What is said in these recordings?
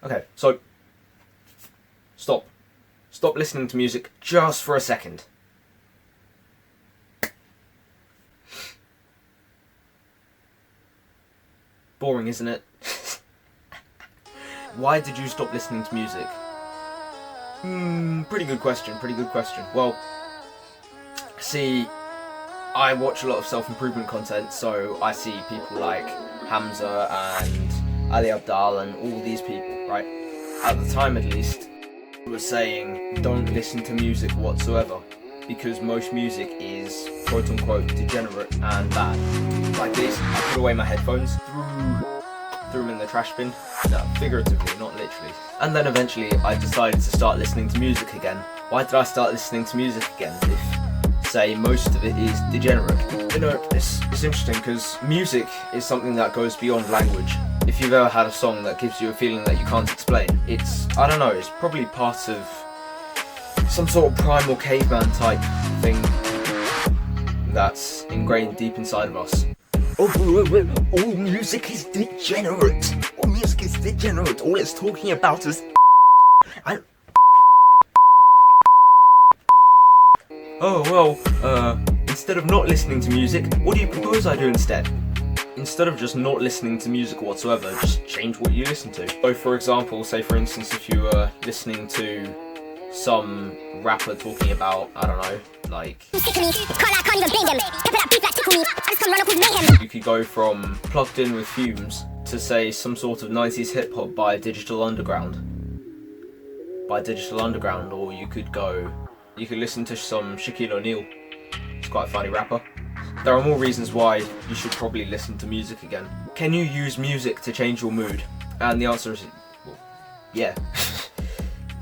Okay, so stop listening to music just for a second. Boring, isn't it? Why did you stop listening to music? Pretty good question. Well, see, I watch a lot of self-improvement content, so I see people like Hamza and Ali Abdaal and all these people, right? At the time, at least, were saying don't listen to music whatsoever because most music is quote-unquote degenerate and bad. Like this, I put away my headphones, threw them in the trash bin. No, figuratively, not literally. And then eventually I decided to start listening to music again. Why did I start listening to music again if, say, most of it is degenerate? You know, it's interesting because music is something that goes beyond language. If you've ever had a song that gives you a feeling that you can't explain, it's probably part of some sort of primal caveman type thing that's ingrained deep inside of us. All music is degenerate. All music is degenerate. All it's talking about is instead of not listening to music, what do you propose I do instead? Instead of just not listening to music whatsoever, just change what you listen to. So for example, say for instance if you were listening to some rapper talking about, I don't know, like... You could go from Plugged In with Fumes to say some sort of 90s hip hop by Digital Underground. Or you could listen to some Shaquille O'Neal. It's quite a funny rapper. There are more reasons why you should probably listen to music again. Can you use music to change your mood? And the answer is, well, yeah.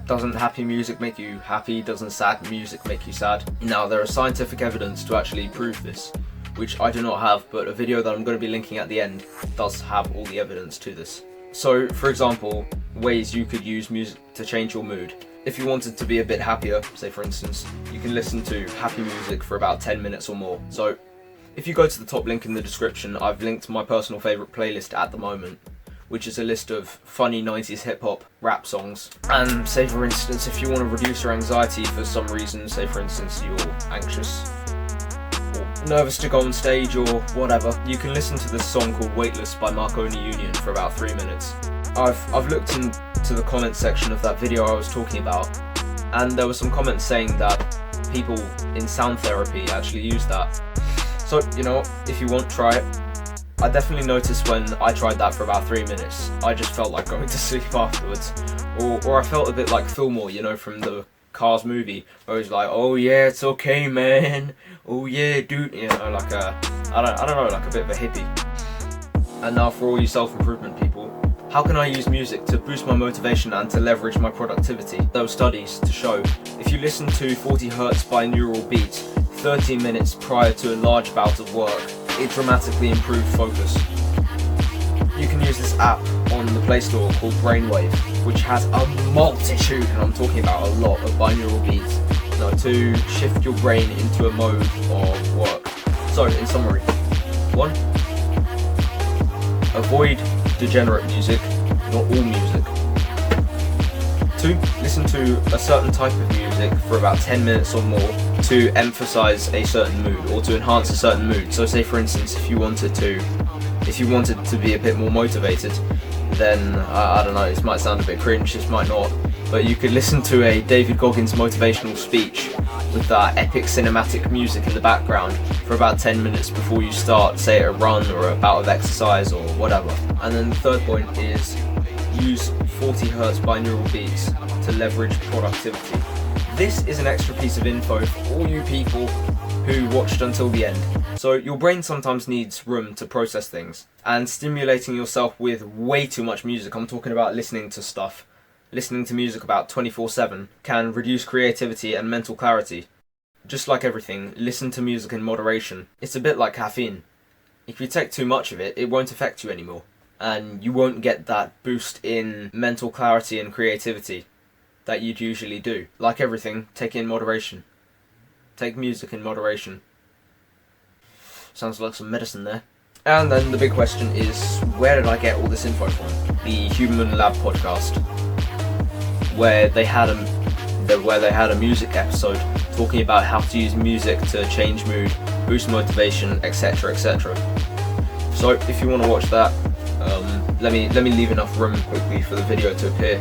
Doesn't happy music make you happy? Doesn't sad music make you sad? Now, there is scientific evidence to actually prove this, which I do not have, but a video that I'm going to be linking at the end does have all the evidence to this. So, for example, ways you could use music to change your mood. If you wanted to be a bit happier, say for instance, you can listen to happy music for about 10 minutes or more. So, if you go to the top link in the description, I've linked my personal favourite playlist at the moment, which is a list of funny 90s hip-hop rap songs. And say for instance, if you want to reduce your anxiety for some reason, say for instance you're anxious or nervous to go on stage or whatever, you can listen to this song called Weightless by Marconi Union for about 3 minutes. I've looked into the comment section of that video I was talking about, and there were some comments saying that people in sound therapy actually use that. So, you know, if you want, try it. I definitely noticed when I tried that for about 3 minutes, I just felt like going to sleep afterwards. Or I felt a bit like Fillmore, you know, from the Cars movie, where he's like, oh yeah, it's okay man, oh yeah dude, you know, like I don't know, like a bit of a hippie. And now for all you self-improvement people, how can I use music to boost my motivation and to leverage my productivity? There were studies to show, if you listen to 40 Hz binaural beats 30 minutes prior to a large bout of work, it dramatically improved focus. You can use this app on the Play Store called Brainwave, which has a multitude, and I'm talking about a lot, of binaural beats, to shift your brain into a mode of work. So, in summary, 1. Avoid degenerate music, not all music. 2. Listen to a certain type of music for about 10 minutes or more to emphasize a certain mood or to enhance a certain mood. So say for instance, if you wanted to be a bit more motivated, then I don't know, this might sound a bit cringe, this might not, but you could listen to a David Goggins motivational speech with that epic cinematic music in the background for about 10 minutes before you start, say, a run or a bout of exercise or whatever. And then the third point is use 40 Hz binaural beats to leverage productivity. This is an extra piece of info for all you people who watched until the end. So your brain sometimes needs room to process things, and stimulating yourself with way too much music, I'm talking about listening to music about 24/7, can reduce creativity and mental clarity. Just like everything, listen to music in moderation. It's a bit like caffeine. If you take too much of it, it won't affect you anymore, and you won't get that boost in mental clarity and creativity that you'd usually do. Like everything, take it in moderation. Take music in moderation. Sounds like some medicine there. And then the big question is, where did I get all this info from? the Human Lab podcast, where they had a music episode talking about how to use music to change mood, boost motivation, etc., etc. So if you want to watch that, let me leave enough room quickly for the video to appear.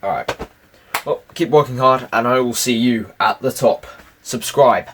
Alright, well, keep working hard and I will see you at the top. Subscribe.